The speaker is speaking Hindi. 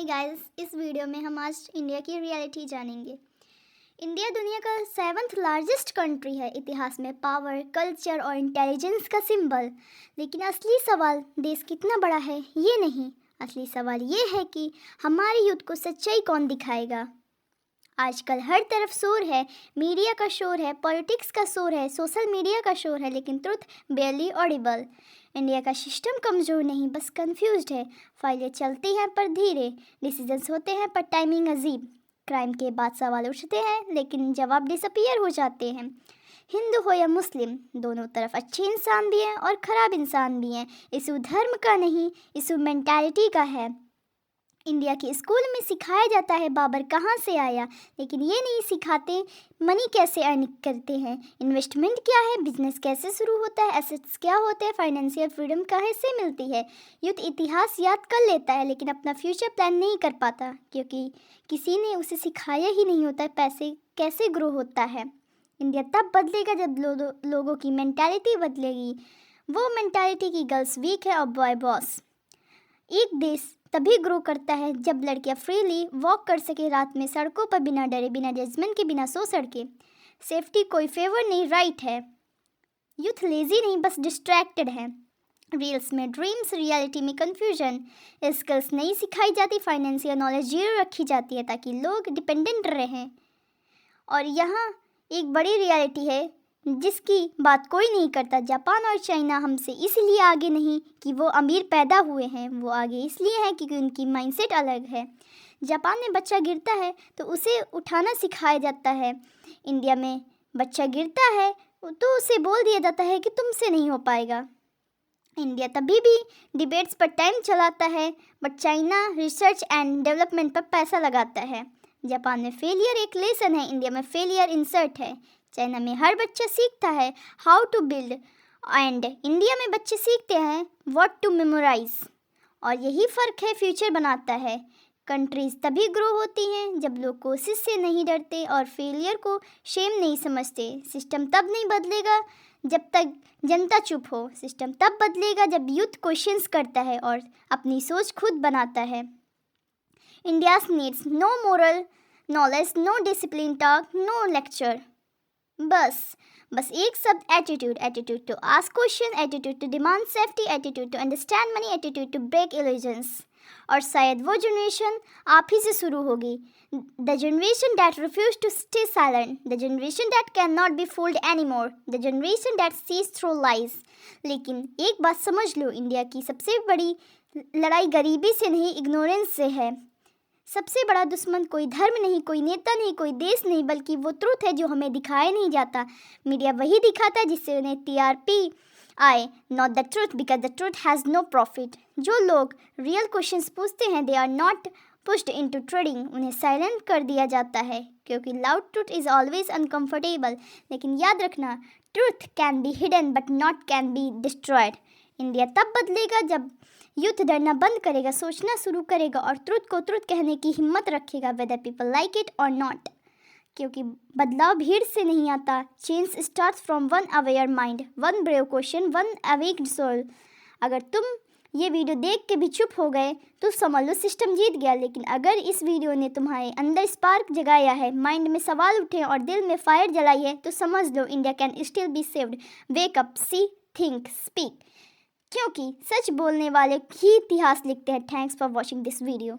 हाय गाइस, इस वीडियो में हम आज इंडिया की रियलिटी जानेंगे। इंडिया दुनिया का 7th लार्जेस्ट कंट्री है, इतिहास में पावर, कल्चर और इंटेलिजेंस का सिंबल। लेकिन असली सवाल देश कितना बड़ा है ये नहीं, असली सवाल ये है कि हमारे यूथ को सच्चाई कौन दिखाएगा। आजकल हर तरफ शोर है, मीडिया का शोर है, पॉलिटिक्स का शोर है, सोशल मीडिया का शोर है, लेकिन ट्रुथ बेयरली ऑडिबल। इंडिया का सिस्टम कमज़ोर नहीं, बस कंफ्यूज्ड है। फाइलें चलती हैं पर धीरे, डिसीजंस होते हैं पर टाइमिंग अजीब। क्राइम के बाद सवाल उठते हैं लेकिन जवाब डिसअपीयर हो जाते हैं। हिंदू हो या मुस्लिम, दोनों तरफ अच्छे इंसान भी हैं और ख़राब इंसान भी हैं। इशू धर्म का नहीं, इशू मेंटालिटी का है। इंडिया के स्कूल में सिखाया जाता है बाबर कहाँ से आया, लेकिन ये नहीं सिखाते मनी कैसे अर्न करते हैं, इन्वेस्टमेंट क्या है, बिजनेस कैसे शुरू होता है, एसेट्स क्या होते हैं, फाइनेंशियल फ्रीडम कहाँ से मिलती है। यूथ इतिहास याद कर लेता है लेकिन अपना फ्यूचर प्लान नहीं कर पाता, क्योंकि किसी ने उसे सिखाया ही नहीं होता है पैसे कैसे ग्रो होता है। इंडिया तब बदलेगा जब लोगों की मेंटालिटी बदलेगी। वो मेंटालिटी की गर्ल्स वीक है और बॉय बॉस। एक देश तभी ग्रो करता है जब लड़कियां फ्रीली वॉक कर सके रात में सड़कों पर, बिना डरे, बिना जजमेंट के, बिना सो सड़के। सेफ्टी कोई फेवर नहीं, राइट है। यूथ लेजी नहीं, बस डिस्ट्रैक्टेड है। रील्स में ड्रीम्स, रियलिटी में कंफ्यूजन। स्किल्स नहीं सिखाई जाती, फाइनेंशियल नॉलेज जीरो रखी जाती है ताकि लोग डिपेंडेंट रहें। और यहाँ एक बड़ी रियलिटी है जिसकी बात कोई नहीं करता। जापान और चाइना हमसे इसलिए आगे नहीं कि वो अमीर पैदा हुए हैं, वो आगे इसलिए हैं क्योंकि उनकी माइंडसेट अलग है। जापान में बच्चा गिरता है तो उसे उठाना सिखाया जाता है। इंडिया में बच्चा गिरता है तो उसे बोल दिया जाता है कि तुमसे नहीं हो पाएगा। इंडिया तभी भी डिबेट्स पर टाइम चलाता है, but China research and development पर पैसा लगाता है। जापान में फेलियर एक लेसन है, इंडिया में फेलियर इंसर्ट है। चाइना में हर बच्चा सीखता है how to build and India में बच्चे सीखते हैं व्हाट टू मेमोराइज। और यही फ़र्क है, फ्यूचर बनाता है। कंट्रीज़ तभी ग्रो होती हैं जब लोग कोशिश से नहीं डरते और फेलियर को शेम नहीं समझते। सिस्टम तब नहीं बदलेगा जब तक जनता चुप हो। सिस्टम तब बदलेगा जब यूथ क्वेश्चंस करता है और अपनी सोच खुद बनाता है। India's needs no moral knowledge, no discipline talk, no lecture. बस एक शब्द, attitude. Attitude to ask question, attitude to demand safety, attitude to understand money, attitude to break illusions. और शायद वो जनरेशन आप ही से शुरू होगी। The generation that refuse to stay silent, the generation that can not be fooled any more, the generation that sees through lies. लेकिन एक बात समझ लो, इंडिया की सबसे बड़ी लड़ाई गरीबी से नहीं, इग्नोरेंस से है। सबसे बड़ा दुश्मन कोई धर्म नहीं, कोई नेता नहीं, कोई देश नहीं, बल्कि वो ट्रूथ है जो हमें दिखाया नहीं जाता। मीडिया वही दिखाता है जिससे उन्हें टीआरपी आए, not the truth, because the truth has no profit. जो लोग रियल क्वेश्चंस पूछते हैं they are not pushed into trending, उन्हें साइलेंट कर दिया जाता है क्योंकि loud truth is always uncomfortable. लेकिन याद रखना, truth can be hidden but not can be destroyed. India तब बदलेगा जब यूथ डरना बंद करेगा, सोचना शुरू करेगा और ट्रुथ को ट्रुथ कहने की हिम्मत रखेगा, वेदर पीपल लाइक इट और नॉट। क्योंकि बदलाव भीड़ से नहीं आता, change starts from one aware mind, one brave question, one awaked soul. अगर तुम ये वीडियो देख के भी चुप हो गए तो समझ लो सिस्टम जीत गया। लेकिन अगर इस वीडियो ने तुम्हारे अंदर स्पार्क जगाया है, माइंड में सवाल उठे और दिल में फायर जलाई है, तो समझ लो India can still be saved. Wake up, see, think, speak, क्योंकि सच बोलने वाले ही इतिहास लिखते हैं। Thanks for watching this video.